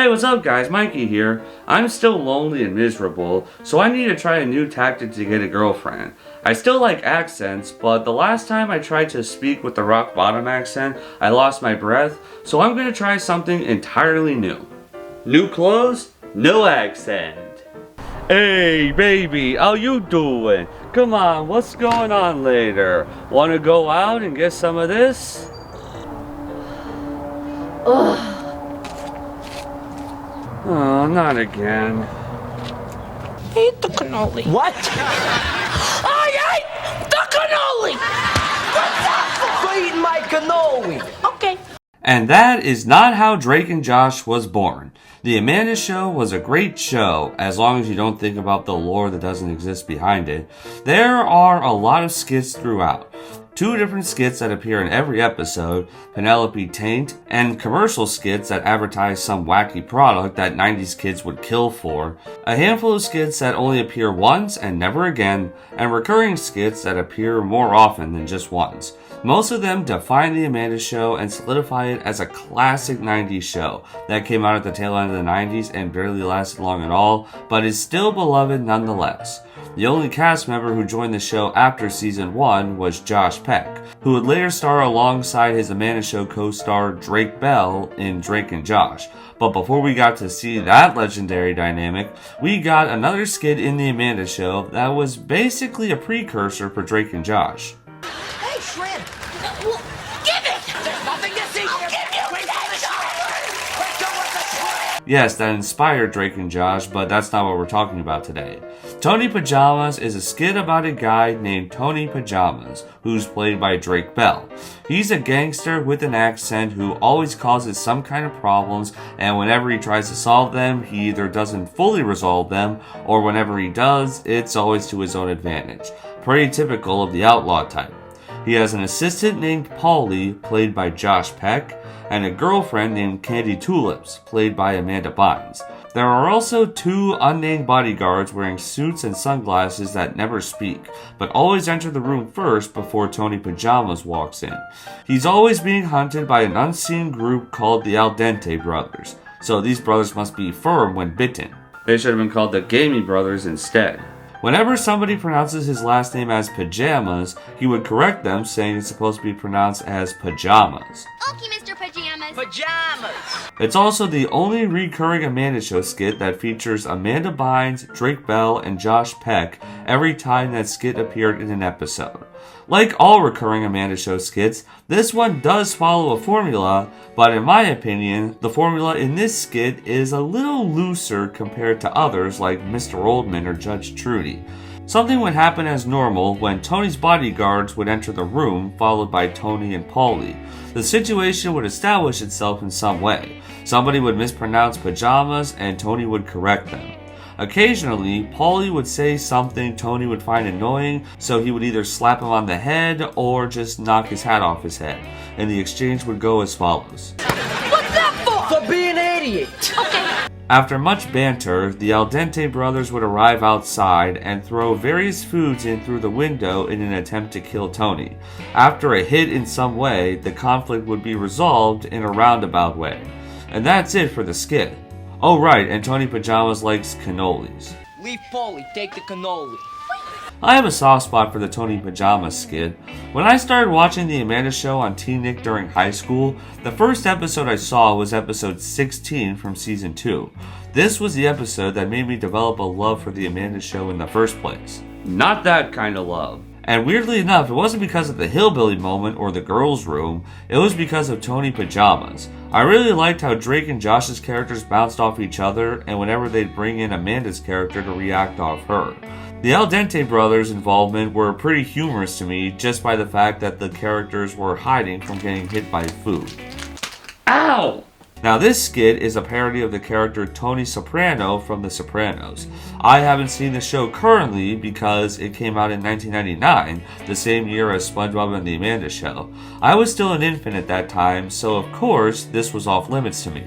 Hey, what's up guys, Mikey here. I'm still lonely and miserable, so I need to try a new tactic to get a girlfriend. I still like accents, but the last time I tried to speak with the rock bottom accent, I lost my breath, so I'm gonna try something entirely new. New clothes, no accent. Hey baby, how you doing? Come on, what's going on later? Wanna go out and get some of this? Ugh. Oh, not again. Eat the cannoli. What? I ate the cannoli! What's that for? Eat my cannoli! Okay. And that is not how Drake and Josh was born. The Amanda Show was a great show, as long as you don't think about the lore that doesn't exist behind it. There are a lot of skits throughout. 2 different skits that appear in every episode, Penelope Taint, and commercial skits that advertise some wacky product that 90s kids would kill for, a handful of skits that only appear once and never again, and recurring skits that appear more often than just once. Most of them define the Amanda Show and solidify it as a classic 90s show that came out at the tail end of the 90s and barely lasted long at all, but is still beloved nonetheless. The only cast member who joined the show after season 1 was Josh Peck, who would later star alongside his Amanda Show co-star Drake Bell in Drake and Josh. But before we got to see that legendary dynamic, we got another skit in the Amanda Show that was basically a precursor for Drake and Josh. Hey, Shrimp! Well, give it! There's nothing to see I'll here! give you Yes, that inspired Drake and Josh, but that's not what we're talking about today. Tony Pajamas is a skit about a guy named Tony Pajamas, who's played by Drake Bell. He's a gangster with an accent who always causes some kind of problems, and whenever he tries to solve them, he either doesn't fully resolve them, or whenever he does, it's always to his own advantage. Pretty typical of the outlaw type. He has an assistant named Paulie, played by Josh Peck, and a girlfriend named Candy Tulips, played by Amanda Bynes. There are also 2 unnamed bodyguards wearing suits and sunglasses that never speak, but always enter the room first before Tony Pajamas walks in. He's always being hunted by an unseen group called the Al Dente Brothers, so these brothers must be firm when bitten. They should have been called the Gamey Brothers instead. Whenever somebody pronounces his last name as Pajamas, he would correct them, saying it's supposed to be pronounced as Pajamas. Okay, Mr. Pajamas. Pajamas! It's also the only recurring Amanda Show skit that features Amanda Bynes, Drake Bell, and Josh Peck every time that skit appeared in an episode. Like all recurring Amanda Show skits, this one does follow a formula, but in my opinion, the formula in this skit is a little looser compared to others like Mr. Oldman or Judge Trudy. Something would happen as normal when Tony's bodyguards would enter the room, followed by Tony and Paulie. The situation would establish itself in some way. Somebody would mispronounce pajamas and Tony would correct them. Occasionally, Paulie would say something Tony would find annoying, so he would either slap him on the head or just knock his hat off his head, and the exchange would go as follows. What's that for? For being an idiot! Okay. After much banter, the Al Dente brothers would arrive outside and throw various foods in through the window in an attempt to kill Tony. After a hit in some way, the conflict would be resolved in a roundabout way. And that's it for the skit. Oh right, and Tony Pajamas likes cannolis. Leave Paulie, take the cannoli. I have a soft spot for the Tony Pajamas skit. When I started watching the Amanda Show on T-Nick during high school, the first episode I saw was episode 16 from season 2. This was the episode that made me develop a love for the Amanda Show in the first place. Not that kind of love. And weirdly enough, it wasn't because of the hillbilly moment or the girls' room, it was because of Tony Pajamas. I really liked how Drake and Josh's characters bounced off each other, and whenever they'd bring in Amanda's character to react off her. The Al Dente brothers' involvement were pretty humorous to me just by the fact that the characters were hiding from getting hit by food. Ow! Now this skit is a parody of the character Tony Soprano from The Sopranos. I haven't seen the show currently because it came out in 1999, the same year as SpongeBob and the Amanda Show. I was still an infant at that time, so of course this was off limits to me.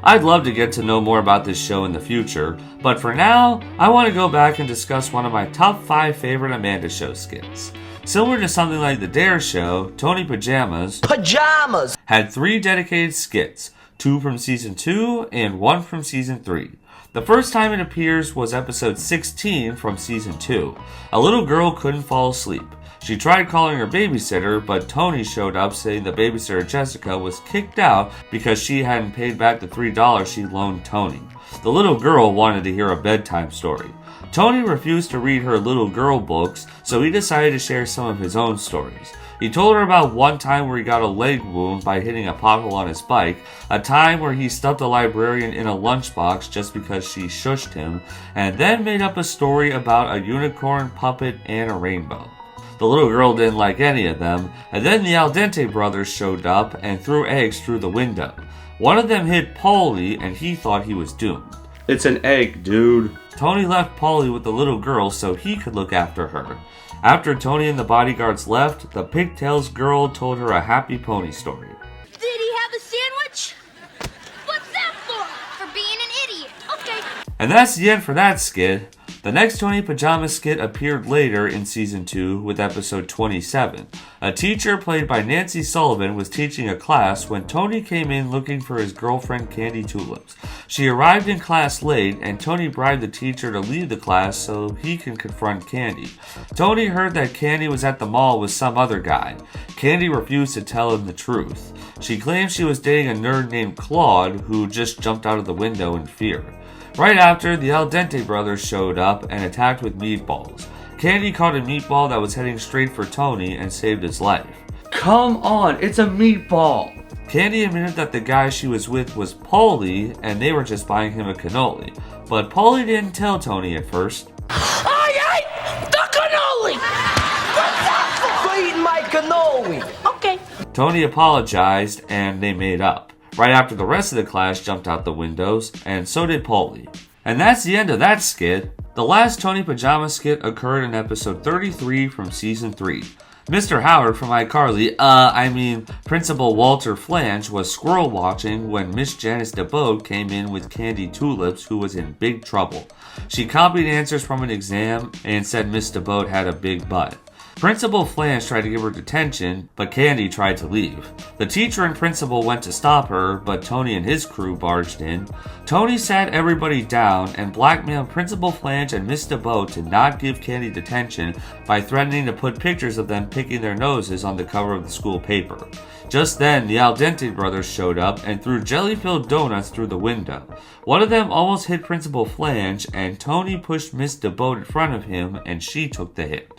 I'd love to get to know more about this show in the future, but for now, I want to go back and discuss one of my top 5 favorite Amanda Show skits. Similar to something like The Dare Show, Tony Pajamas Pajamas! had 3 dedicated skits. 2 from Season 2, and 1 from Season 3. The first time it appears was episode 16 from Season 2. A little girl couldn't fall asleep. She tried calling her babysitter, but Tony showed up saying the babysitter Jessica was kicked out because she hadn't paid back the $3 she loaned Tony. The little girl wanted to hear a bedtime story. Tony refused to read her little girl books, so he decided to share some of his own stories. He told her about one time where he got a leg wound by hitting a pothole on his bike, a time where he stuffed a librarian in a lunchbox just because she shushed him, and then made up a story about a unicorn, puppet, and a rainbow. The little girl didn't like any of them, and then the Al Dente brothers showed up and threw eggs through the window. One of them hit Paulie, and he thought he was doomed. "It's an egg, dude." Tony left Paulie with the little girl so he could look after her. After Tony and the bodyguards left, the pigtails girl told her a happy pony story. Did he have a sandwich? What's that for? For being an idiot. Okay. And that's the end for that skit. The next Tony Pajama skit appeared later in Season 2 with episode 27. A teacher played by Nancy Sullivan was teaching a class when Tony came in looking for his girlfriend Candy Tulips. She arrived in class late and Tony bribed the teacher to leave the class so he can confront Candy. Tony heard that Candy was at the mall with some other guy. Candy refused to tell him the truth. She claimed she was dating a nerd named Claude who just jumped out of the window in fear. Right after, the Al Dente brothers showed up and attacked with meatballs. Candy caught a meatball that was heading straight for Tony and saved his life. "Come on, it's a meatball!" Candy admitted that the guy she was with was Paulie and they were just buying him a cannoli. But Paulie didn't tell Tony at first. I ate the cannoli! What's that for? For eating my cannoli! Okay. Tony apologized and they made up. Right after the rest of the class jumped out the windows, and so did Paulie. And that's the end of that skit. The last Tony Pajama skit occurred in episode 33 from Season 3. Mr. Howard from iCarly, Principal Walter Flange was squirrel watching when Miss Janice DeBode came in with Candy Tulips, who was in big trouble. She copied answers from an exam and said Miss DeBode had a big butt. Principal Flange tried to give her detention, but Candy tried to leave. The teacher and principal went to stop her, but Tony and his crew barged in. Tony sat everybody down and blackmailed Principal Flange and Miss DeBode to not give Candy detention by threatening to put pictures of them picking their noses on the cover of the school paper. Just then, the Al Dente brothers showed up and threw jelly-filled donuts through the window. One of them almost hit Principal Flange, and Tony pushed Miss DeBode in front of him, and she took the hit.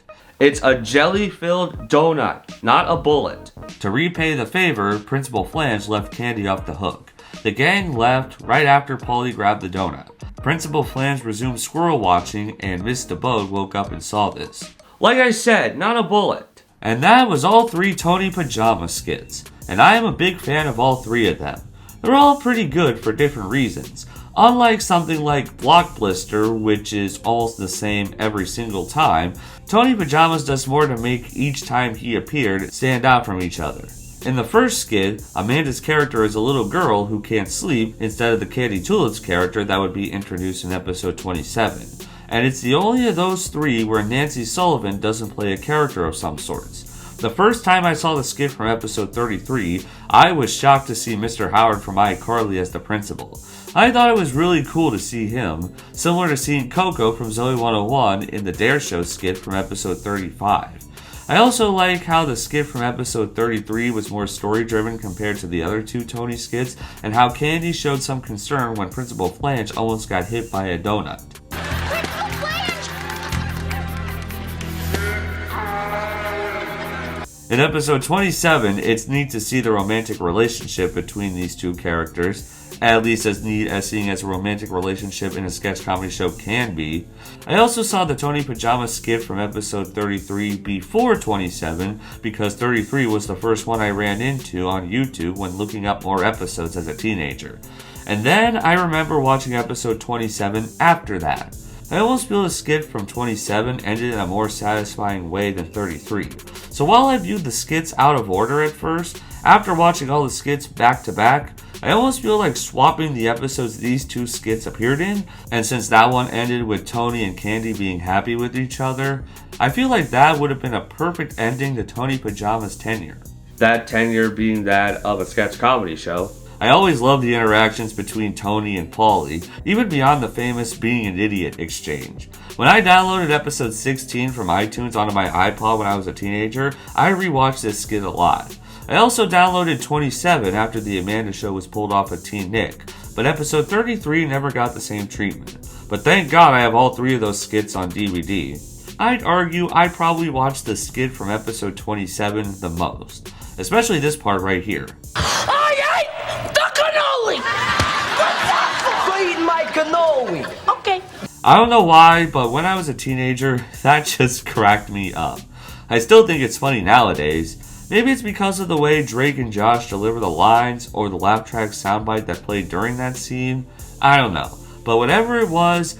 "It's a jelly-filled donut, not a bullet." To repay the favor, Principal Flange left Candy off the hook. The gang left right after Paulie grabbed the donut. Principal Flange resumed squirrel watching, and Miss DeBode woke up and saw this. "Like I said, not a bullet." And that was all 3 Tony Pajama skits, and I am a big fan of all 3 of them. They're all pretty good for different reasons. Unlike something like Block Blister, which is almost the same every single time, Tony Pajamas does more to make each time he appeared stand out from each other. In the first skit, Amanda's character is a little girl who can't sleep instead of the Candy Tulips character that would be introduced in episode 27. And it's the only of those 3 where Nancy Sullivan doesn't play a character of some sorts. The first time I saw the skit from episode 33, I was shocked to see Mr. Howard from iCarly as the principal. I thought it was really cool to see him, similar to seeing Coco from Zoe 101 in the Dare Show skit from episode 35. I also like how the skit from episode 33 was more story-driven compared to the other 2 Tony skits, and how Candy showed some concern when Principal Flange almost got hit by a donut. In episode 27, it's neat to see the romantic relationship between these 2 characters, at least as neat as seeing as a romantic relationship in a sketch comedy show can be. I also saw the Tony Pajama skit from episode 33 before 27, because 33 was the first one I ran into on YouTube when looking up more episodes as a teenager. And then I remember watching episode 27 after that. I almost feel the skit from 27 ended in a more satisfying way than 33. So while I viewed the skits out of order at first, after watching all the skits back to back, I almost feel like swapping the episodes these 2 skits appeared in, and since that one ended with Tony and Candy being happy with each other, I feel like that would have been a perfect ending to Tony Pajama's tenure. That tenure being that of a sketch comedy show. I always loved the interactions between Tony and Paulie, even beyond the famous being an idiot exchange. When I downloaded episode 16 from iTunes onto my iPod when I was a teenager, I rewatched this skit a lot. I also downloaded 27 after the Amanda Show was pulled off of Teen Nick, but episode 33 never got the same treatment. But thank God I have all 3 of those skits on DVD. I'd argue I probably watched the skit from episode 27 the most, especially this part right here. I ate the cannoli! What's that For eating my cannoli! for? Okay. I don't know why, but when I was a teenager, that just cracked me up. I still think it's funny nowadays. Maybe it's because of the way Drake and Josh deliver the lines or the laugh track soundbite that played during that scene. I don't know. But whatever it was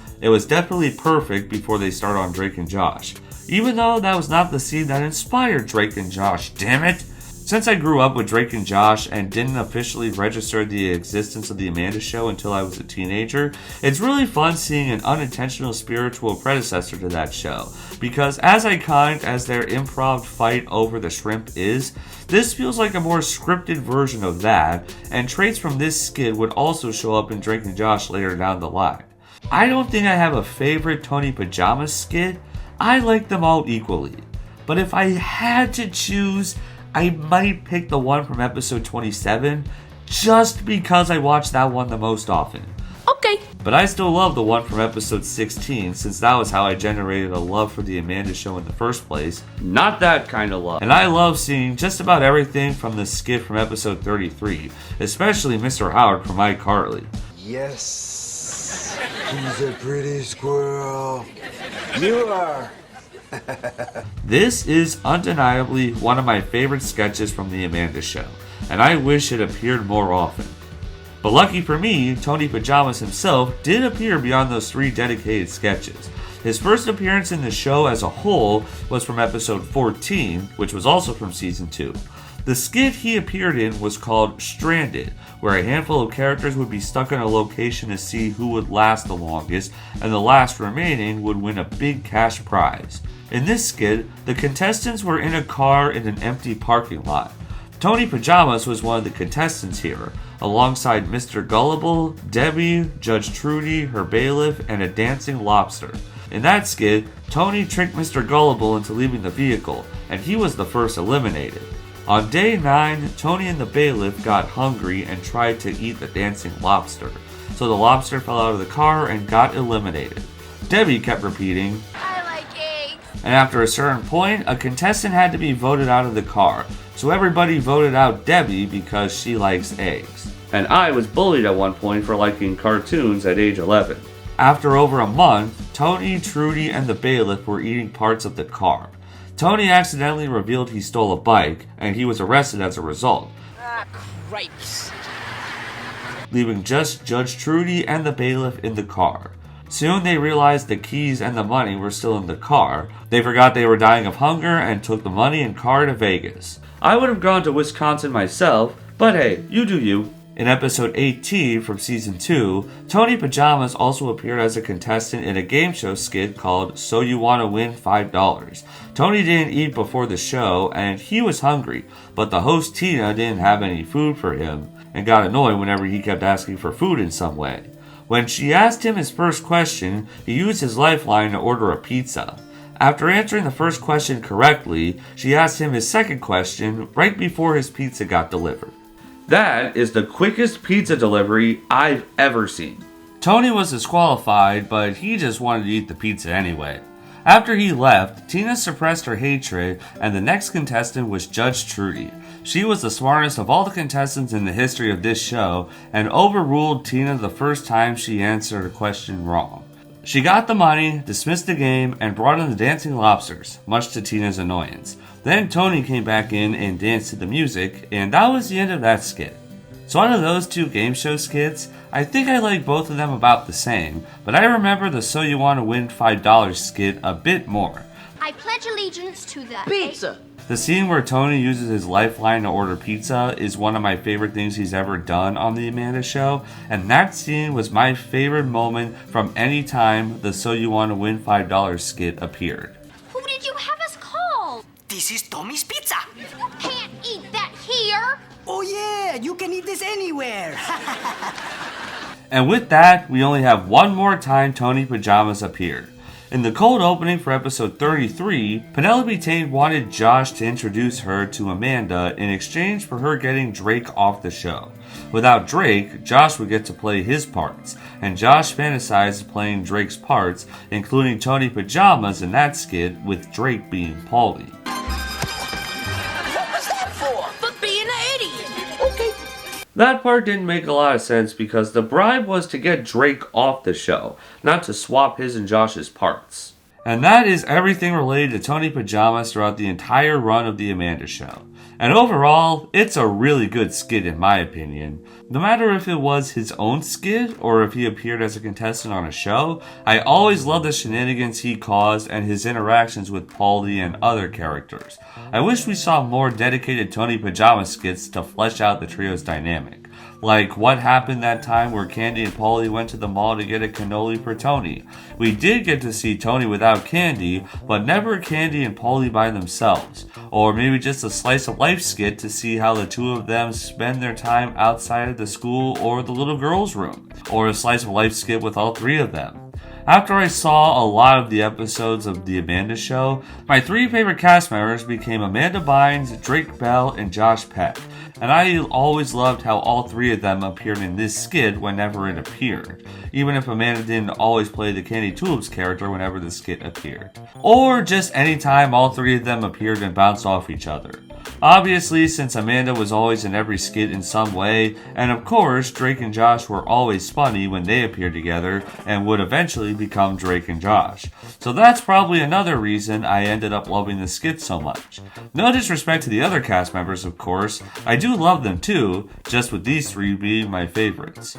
definitely perfect before they start on Drake and Josh. Even though that was not the scene that inspired Drake and Josh, damn it! Since I grew up with Drake and Josh and didn't officially register the existence of the Amanda Show until I was a teenager, it's really fun seeing an unintentional spiritual predecessor to that show. Because as iconic as their improv fight over the shrimp is, this feels like a more scripted version of that, and traits from this skit would also show up in Drake and Josh later down the line. I don't think I have a favorite Tony Pajamas skit. I like them all equally. But if I had to choose, I might pick the one from episode 27, just because I watch that one the most often. Okay. But I still love the one from episode 16, since that was how I generated a love for the Amanda Show in the first place. Not that kind of love. And I love seeing just about everything from the skit from episode 33, especially Mr. Howard from iCarly. Yes, he's a pretty squirrel. You are. This is undeniably one of my favorite sketches from the Amanda Show, and I wish it appeared more often. But lucky for me, Tony Pajamas himself did appear beyond those 3 dedicated sketches. His first appearance in the show as a whole was from episode 14, which was also from season 2. The skit he appeared in was called Stranded, where a handful of characters would be stuck in a location to see who would last the longest, and the last remaining would win a big cash prize. In this skit, the contestants were in a car in an empty parking lot. Tony Pajamas was one of the contestants here, alongside Mr. Gullible, Debbie, Judge Trudy, her bailiff, and a dancing lobster. In that skit, Tony tricked Mr. Gullible into leaving the vehicle, and he was the first eliminated. On day 9, Tony and the bailiff got hungry and tried to eat the dancing lobster, so the lobster fell out of the car and got eliminated. Debbie kept repeating, I like eggs. and after a certain point, a contestant had to be voted out of the car, so everybody voted out Debbie because she likes eggs. And I was bullied at one point for liking cartoons at age 11. After over a month, Tony, Trudy, and the bailiff were eating parts of the car. Tony accidentally revealed he stole a bike, and he was arrested as a result, Ah, cripes. leaving just Judge Trudy and the bailiff in the car. Soon they realized the keys and the money were still in the car. They forgot they were dying of hunger and took the money and car to Vegas. I would have gone to Wisconsin myself, but hey, you do you. In episode 18 from season 2, Tony Pajamas also appeared as a contestant in a game show skit called So You Wanna Win $5. Tony didn't eat before the show and he was hungry, but the host Tina didn't have any food for him and got annoyed whenever he kept asking for food in some way. When she asked him his first question, he used his lifeline to order a pizza. After answering the first question correctly, she asked him his second question right before his pizza got delivered. That is the quickest pizza delivery I've ever seen. Tony was disqualified, but he just wanted to eat the pizza anyway. After he left, Tina suppressed her hatred, and the next contestant was Judge Trudy. She was the smartest of all the contestants in the history of this show, and overruled Tina the first time she answered a question wrong. She got the money, dismissed the game, and brought in the dancing lobsters, much to Tina's annoyance. Then Tony came back in and danced to the music, and that was the end of that skit. So out of those 2 game show skits, I think I like both of them about the same, but I remember the So You Wanna Win $5 skit a bit more. I pledge allegiance to the Pizza. The scene where Tony uses his lifeline to order pizza is one of my favorite things he's ever done on The Amanda Show, and that scene was my favorite moment from any time the So You Wanna Win $5 skit appeared. Who did you have us call? This is Tommy's Pizza. You can't eat that here. Oh yeah, you can eat this anywhere. And with that, we only have one more time Tony Pajamas appeared. In the cold opening for episode 33, Penelope Tate wanted Josh to introduce her to Amanda in exchange for her getting Drake off the show. Without Drake, Josh would get to play his parts, and Josh fantasized playing Drake's parts, including Tony Pajamas in that skit, with Drake being Paulie. What was that for? For being an idiot. Okay. That part didn't make a lot of sense because the bribe was to get Drake off the show, not to swap his and Josh's parts. And that is everything related to Tony Pajamas throughout the entire run of The Amanda Show. And overall, it's a really good skit in my opinion. No matter if it was his own skit or if he appeared as a contestant on a show, I always loved the shenanigans he caused and his interactions with Paulie and other characters. I wish we saw more dedicated Tony Pajamas skits to flesh out the trio's dynamic. Like what happened that time where Candy and Paulie went to the mall to get a cannoli for Tony. We did get to see Tony without Candy, but never Candy and Paulie by themselves. Or maybe just a slice of life skit to see how the two of them spend their time outside of the school or the little girl's room. Or a slice of life skit with all three of them. After I saw a lot of the episodes of The Amanda Show, my three favorite cast members became Amanda Bynes, Drake Bell, and Josh Peck. And I always loved how all three of them appeared in this skit whenever it appeared, even if Amanda didn't always play the Candy Tulips character whenever the skit appeared. Or just anytime all three of them appeared and bounced off each other. Obviously, since Amanda was always in every skit in some way, and of course, Drake and Josh were always funny when they appeared together and would eventually become Drake and Josh. So that's probably another reason I ended up loving the skit so much. No disrespect to the other cast members, of course, I do love them too, just with these three being my favorites.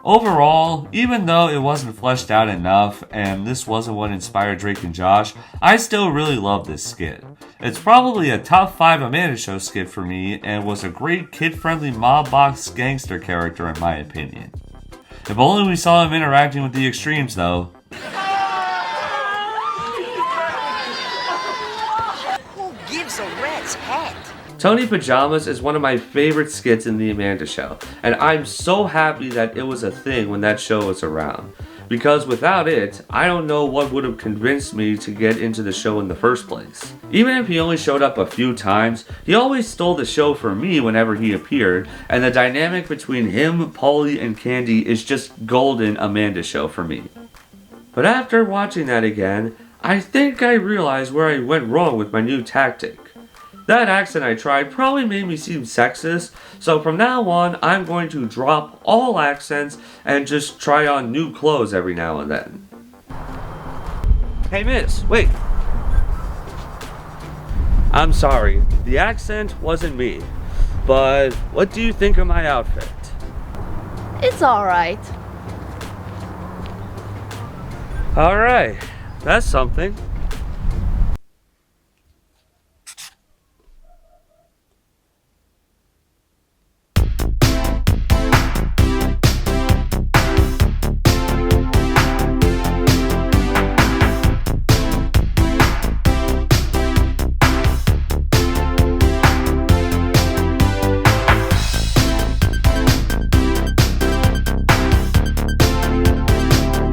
Overall, even though it wasn't fleshed out enough and this wasn't what inspired Drake and Josh, I still really love this skit. It's probably a top 5 Amanda Show skit for me and was a great kid-friendly mob box gangster character in my opinion. If only we saw him interacting with the extremes though. Who gives a rat's hat? Tony Pajamas is one of my favorite skits in The Amanda Show, and I'm so happy that it was a thing when that show was around. Because without it, I don't know what would have convinced me to get into the show in the first place. Even if he only showed up a few times, he always stole the show for me whenever he appeared, and the dynamic between him, Paulie, and Candy is just golden Amanda Show for me. But after watching that again, I think I realized where I went wrong with my new tactic. That accent I tried probably made me seem sexist, so from now on, I'm going to drop all accents and just try on new clothes every now and then. Hey miss, wait. I'm sorry, the accent wasn't me, but what do you think of my outfit? It's alright. Alright, that's something.